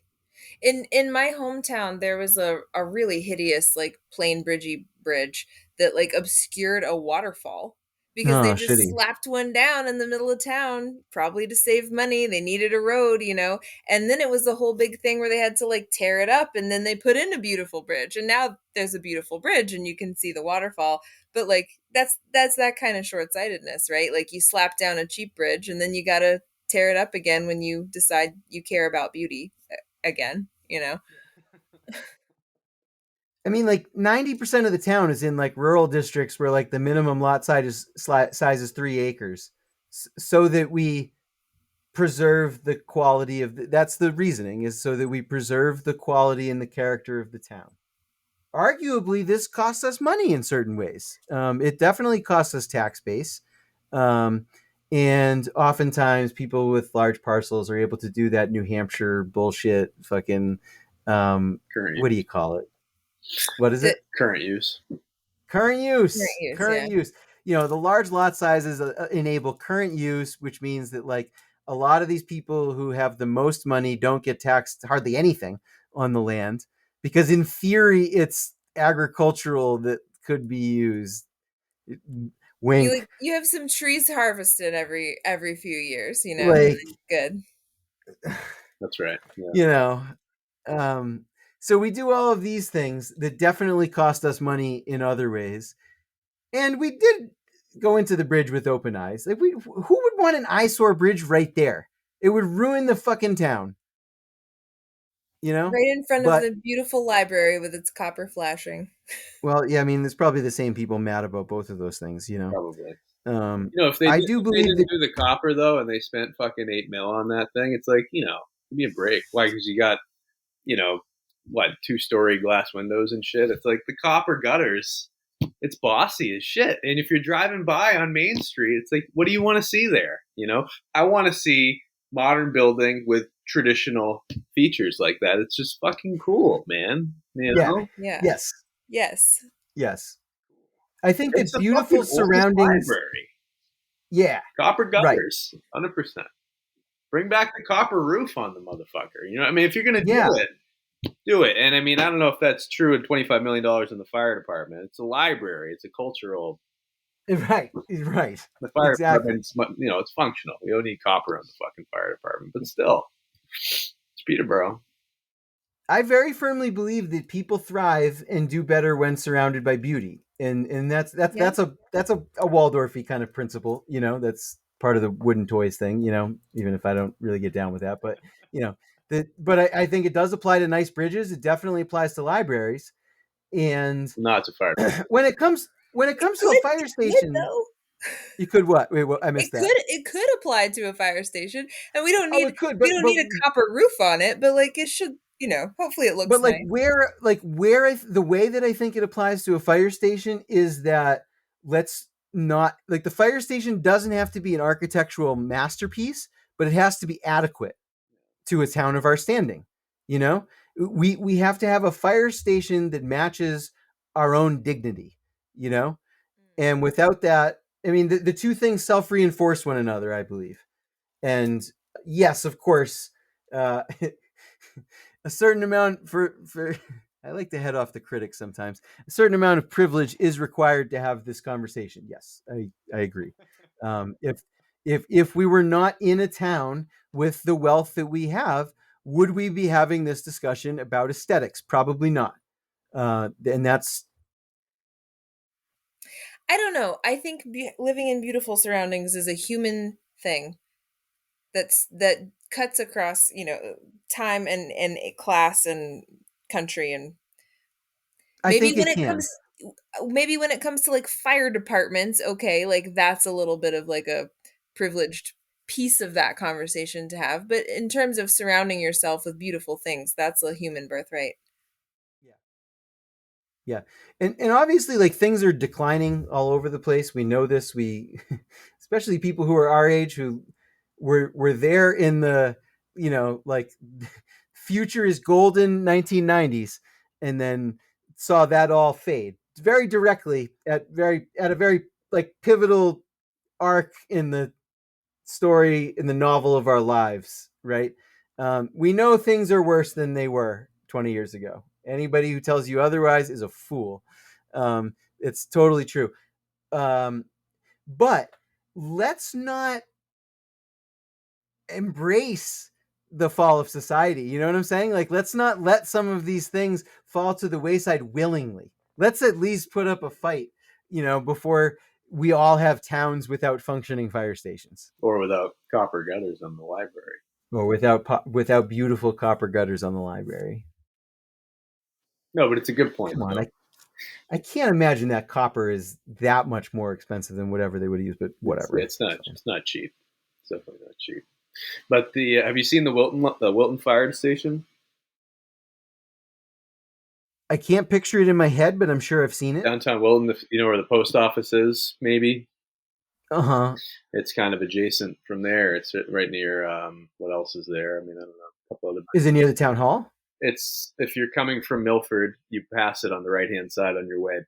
In my hometown there was a really hideous like plain bridgey bridge that like obscured a waterfall because they Oh, just shitty. slapped one down in the middle of town, probably to save money. They needed a road. And then it was the whole big thing where they had to like tear it up and then they put in a beautiful bridge, and now there's a beautiful bridge and you can see the waterfall. But like that's that kind of short-sightedness, right? Like you slap down a cheap bridge and then you got to tear it up again when you decide you care about beauty again. I mean, like 90% of the town is in like rural districts where like the minimum lot size is 3 acres, so that we preserve the quality of that's the reasoning, is so that we preserve the quality and the character of the town. Arguably, this costs us money in certain ways. It definitely costs us tax base. Um, and oftentimes people with large parcels are able to do that New Hampshire bullshit fucking, Current what do you use. call it? What is The it? Current use. Current current use. use, Current yeah. use. The large lot sizes enable current use, which means that like a lot of these people who have the most money don't get taxed hardly anything on the land, because in theory it's agricultural that could be used. Wink. You have some trees harvested every few years, Like, good. That's right. Yeah. you know, um, so we do all of these things that definitely cost us money in other ways. And we did go into the bridge with open eyes. Like, who would want an eyesore bridge right there? It would ruin the fucking town, you know? Right in front of But, the beautiful library with its copper flashing. well, yeah, I mean, there's probably the same people mad about both of those things, Probably. Um, If they I do believe didn't that, do the copper though, and they spent fucking 8 mil on that thing, it's like, give me a break. Why? Because you got, you know, what, 2-story glass windows and shit. It's like the copper gutters. It's bossy as shit. And if you're driving by on Main Street, it's like, what do you want to see there? I want to see modern building with traditional features like that. It's just fucking cool, man. yeah, Yeah. yes, Yes. yes. I think It's that the fucking beautiful oldest surroundings, library. yeah, Copper right, gutters, 100%. Bring back the copper roof on the motherfucker. I mean, if you're gonna yeah, do it, do it. And I mean, I don't know if that's true in $25 million in the fire department. It's a library. It's a cultural. right, right, The fire exactly. department's, it's functional. We don't need copper on the fucking fire department, but still, it's Peterborough. I very firmly believe that people thrive and do better when surrounded by beauty, and Yeah. that's a Waldorfy kind of principle. That's part of the wooden toys thing. Even if I don't really get down with that, but you know but I think it does apply to nice bridges. It definitely applies to libraries, and Not to fire. when it comes to a fire It could station, though. you could what? Wait, what? I missed that. It could apply to a fire station, and Oh, it could, we don't need a copper roof on it, but like it should, hopefully it looks but like nice. the way that I think it applies to a fire station is that, let's not, like, the fire station doesn't have to be an architectural masterpiece, but it has to be adequate to a town of our standing. You know, we have to have a fire station that matches our own dignity. You know, and without that, I mean, the two things self reinforce one another, I believe. And yes, of course, uh, a certain amount for I like to head off the critics sometimes. A certain amount of privilege is required to have this conversation. Yes, I agree. If we were not in a town with the wealth that we have, would we be having this discussion about aesthetics? Probably not. And that's I don't know. I think living in beautiful surroundings is a human thing that cuts across, time and class and country, and I maybe think when it it can. comes to like fire departments, okay, like that's a little bit of like a privileged piece of that conversation to have, but in terms of surrounding yourself with beautiful things, that's a human birthright. Yeah. Yeah. And obviously, like, things are declining all over the place. We know this. We especially people who are our age, who were there in the, like, future is golden 1990s, and then saw that all fade very directly at a very, like, pivotal arc in the story, in the novel of our lives, right? We know things are worse than they were 20 years ago. Anybody who tells you otherwise is a fool. It's totally true. Um, but let's not embrace the fall of society. You know what I'm saying? Like, let's not let some of these things fall to the wayside willingly. Let's at least put up a fight, before we all have towns without functioning fire stations, Or without copper gutters on the library. or without beautiful copper gutters on the library. No, but it's a good point, Come on, though. I can't imagine that copper is that much more expensive than whatever they would use, but whatever. It's not cheap. It's definitely not cheap. But the have you seen the Wilton Fire Station I can't picture it in my head, but I'm sure I've seen it. downtown Wilton? You know where the post office is, maybe. Uh huh. It's kind of adjacent from there. It's right near. What else is there? I mean, I don't know. A couple other. Is it near the town hall? It's if you're coming from Milford, you pass it on the right hand side on your way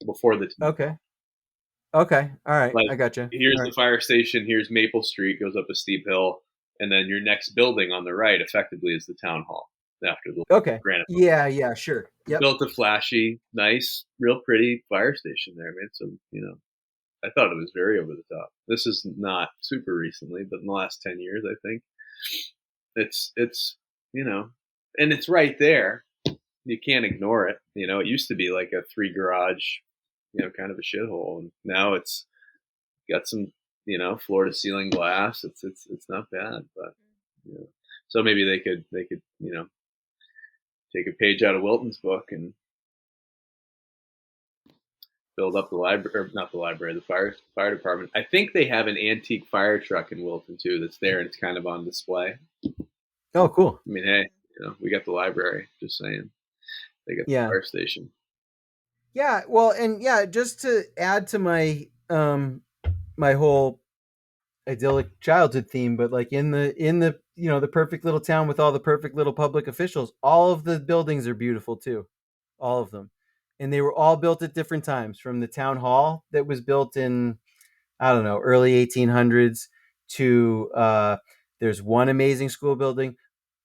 before the. Okay. Okay. All right. Like I gotcha. here's All the right. fire station. Here's Maple Street, goes up a steep hill, and then your next building on the right, effectively, is the town hall. After the Okay. granite, Yeah. Yeah. Sure. Yep. built a flashy, nice, real pretty fire station there, man. So I thought it was very over the top. This is not super recently, but in the last 10 years, I think it's you know, and it's right there. You can't ignore it. It used to be like a three garage, kind of a shithole, and now it's got some, floor to ceiling glass. It's not bad, but so maybe they could take a page out of Wilton's book and build up the library, or not the library, the fire department. I think they have an antique fire truck in Wilton too that's there, and it's kind of on display. Oh, cool. I mean, hey, we got the library. Just saying, they got the Yeah. fire station. Yeah. Well, and yeah, just to add to my whole idyllic childhood theme, but like in the the perfect little town with all the perfect little public officials, all of the buildings are beautiful too, all of them, and they were all built at different times. From the town hall that was built in, I don't know, early 1800s to there's one amazing school building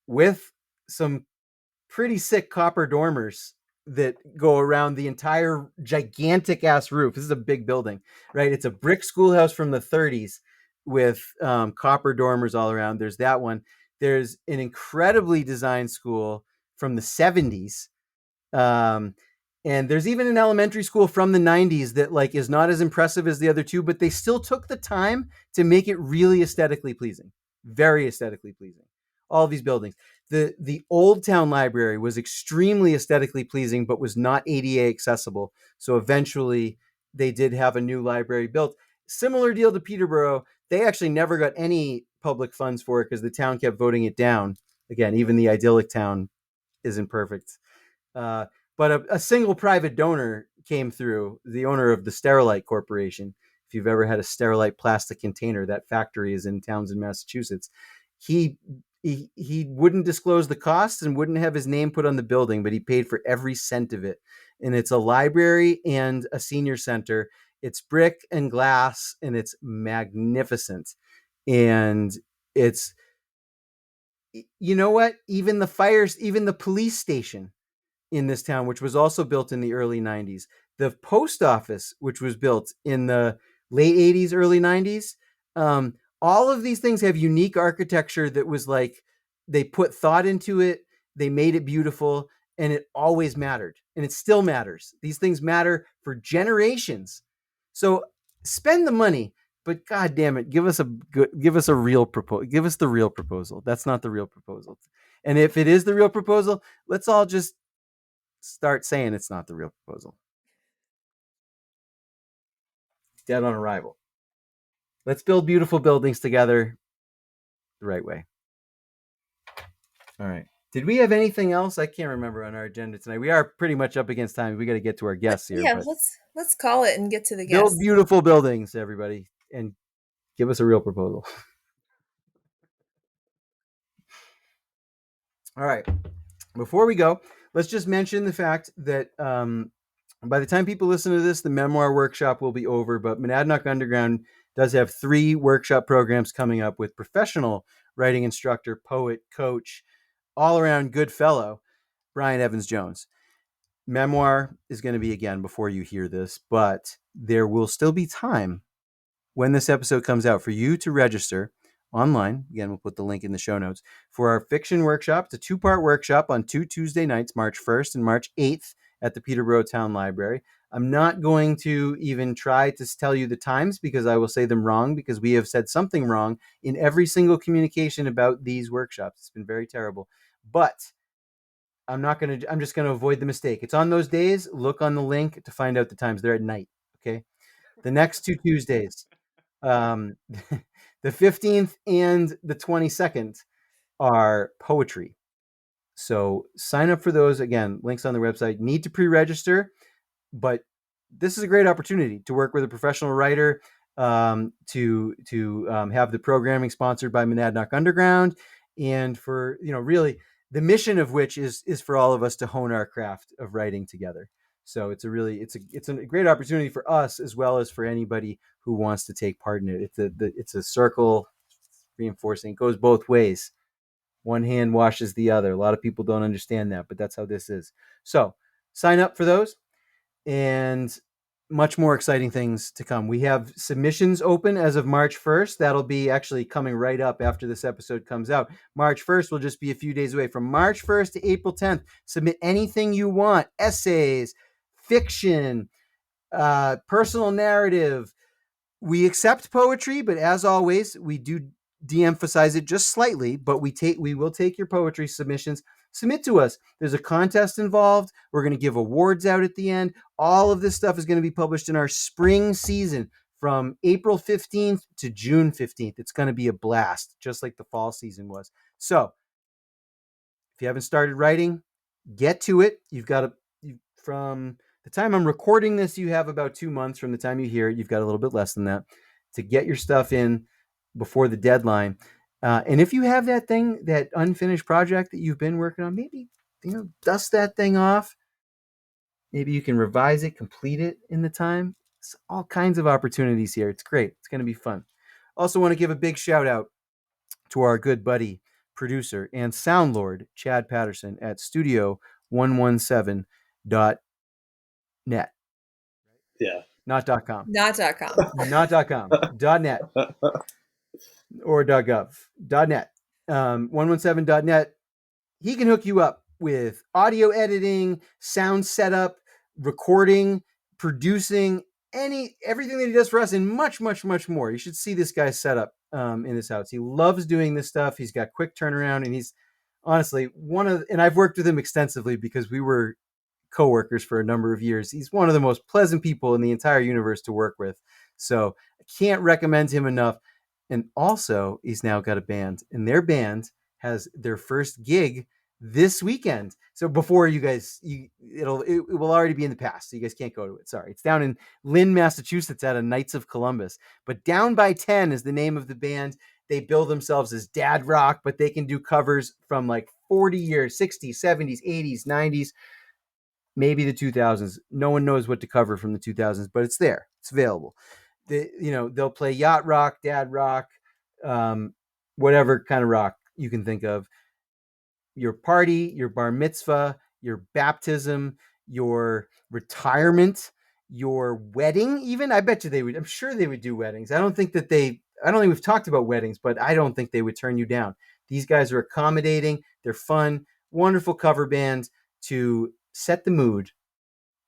with some pretty sick copper dormers that go around the entire gigantic ass roof. This is a big building, right? It's a brick schoolhouse from the 30s with copper dormers all around. There's that one. There's an incredibly designed school from the 70s. Um, and there's even an elementary school from the 90s that like is not as impressive as the other two, but they still took the time to make it really aesthetically pleasing. Very aesthetically pleasing. All of these buildings. The Old Town Library was extremely aesthetically pleasing, but was not ADA accessible. So eventually they did have a new library built. Similar deal to Peterborough. They actually never got any public funds for it because the town kept voting it down. Again, even the idyllic town isn't perfect. Uh, but a single private donor came through, the owner of the Sterilite Corporation. If you've ever had a Sterilite plastic container, that factory is in Townsend, Massachusetts. He he wouldn't disclose the costs and wouldn't have his name put on the building, but he paid for every cent of it. And it's a library and a senior center. It's brick and glass, and it's magnificent. And it's, you know what? Even the fires, even the police station in this town, which was also built in the early 90s. The post office, which was built in the late 80s, early 90s. All of these things have unique architecture that was like, they put thought into it, they made it beautiful, and it always mattered. And it still matters. These things matter for generations. So spend the money, but god damn it, give us a real proposal. Give us the real proposal. That's not the real proposal. And if it is the real proposal, let's all just start saying it's not the real proposal. Dead on arrival. Let's build beautiful buildings together the right way. All right. Did we have anything else? I can't remember on our agenda tonight. We are pretty much up against time. We got to get to our guests here. Yeah, but let's call it and get to the build guests. beautiful buildings, everybody, and give us a real proposal. All right. Before we go, let's just mention the fact that by the time people listen to this, the memoir workshop will be over. But Monadnock Underground does have 3 workshop programs coming up with professional writing instructor, poet, coach, all around good fellow, Brian Evans Jones. Memoir is going to be again before you hear this, but there will still be time when this episode comes out for you to register online. Again, we'll put the link in the show notes for our fiction workshop. It's a 2-part workshop on 2 Tuesday nights, March 1st and March 8th at the Peterborough Town Library. I'm not going to even try to tell you the times because I will say them wrong, because we have said something wrong in every single communication about these workshops. It's been very terrible. But I'm just going to avoid the mistake. It's on those days. Look on the link to find out the times. They're at night. Okay. The next 2 Tuesdays. Um, The 15th and the 22nd are poetry. So sign up for those. Again, links on the website. Need to pre-register, but this is a great opportunity to work with a professional writer, to have the programming sponsored by Monadnock Underground, and for really the mission of which is for all of us to hone our craft of writing together. So it's a great opportunity for us as well as for anybody who wants to take part in it. It's a circle reinforcing. It goes both ways. One hand washes the other. A lot of people don't understand that, but that's how this is. So sign up for those, and much more exciting things to come. We have submissions open as of March 1st. That'll be actually coming right up after this episode comes out. March 1st will just be a few days away. From March 1st to April 10th, submit anything you want: essays, fiction, personal narrative. We accept poetry, but as always, we do de-emphasize it just slightly, but we will take your poetry submissions. Submit to us. There's a contest involved. We're going to give awards out at the end. All of this stuff is going to be published in our spring season from April 15th to June 15th. It's going to be a blast, just like the fall season was. So if you haven't started writing, get to it. From the time I'm recording this, you have about 2 months. From the time you hear it, you've got a little bit less than that to get your stuff in before the deadline. And if you have that unfinished project that you've been working on, maybe dust that thing off. Maybe you can revise it, complete it in the time. It's all kinds of opportunities here. It's great. It's going to be fun. Also want to give a big shout out to our good buddy, producer, and sound lord, Chad Patterson at studio117.net. Yeah. Not .com. Not.com. Not .com. .net. Or .gov. .net. 117.net. He can hook you up with audio editing, sound setup, recording, producing, everything that he does for us, and much, much, much more. You should see this guy's setup in his house. He loves doing this stuff. He's got quick turnaround, and he's honestly and I've worked with him extensively because we were co-workers for a number of years. He's one of the most pleasant people in the entire universe to work with. So I can't recommend him enough. And also, he's now got a band, and their band has their first gig this weekend. So before you guys, it will already be in the past. So you guys can't go to it. Sorry. It's down in Lynn, Massachusetts at a Knights of Columbus. But Down by 10 is the name of the band. They bill themselves as dad rock, but they can do covers from like 40 years, 60s, 70s, 80s, 90s, maybe the 2000s. No one knows what to cover from the 2000s, but it's there. It's available. They'll play yacht rock, dad rock, whatever kind of rock you can think of. Your party, your bar mitzvah, your baptism, your retirement, your wedding, even. I bet you I'm sure they would do weddings. I don't think we've talked about weddings, but I don't think they would turn you down. These guys are accommodating. They're fun, wonderful cover band to set the mood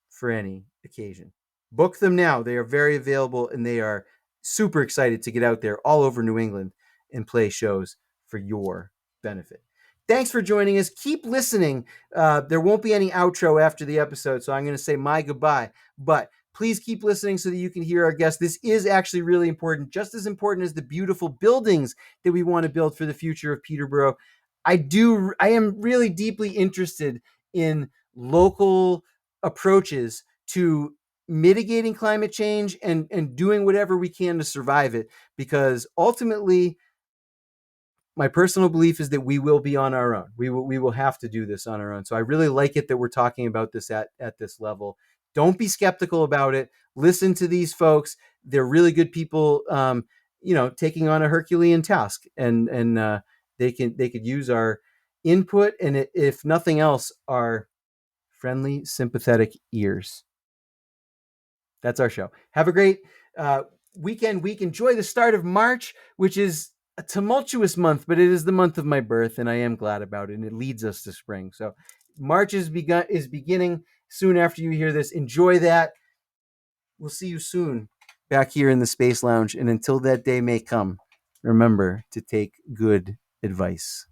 for any occasion. Book them now. They are very available, and they are super excited to get out there all over New England and play shows for your benefit. Thanks for joining us. Keep listening. There won't be any outro after the episode, so I'm going to say my goodbye. But please keep listening so that you can hear our guests. This is actually really important, just as important as the beautiful buildings that we want to build for the future of Peterborough. I am really deeply interested in local approaches to mitigating climate change and doing whatever we can to survive it, because ultimately my personal belief is that we will be on our own. We will have to do this on our own. So I really like it that we're talking about this at this level. Don't be skeptical about it. Listen to these folks. They're really good people, taking on a Herculean task, and they could use our input, and if nothing else, our friendly, sympathetic ears. That's our show. Have a great weekend week. Enjoy the start of March, which is a tumultuous month, but it is the month of my birth, and I am glad about it, and it leads us to spring. So March is beginning soon after you hear this. Enjoy that. We'll see you soon back here in the Space Lounge, and until that day may come, remember to take good advice.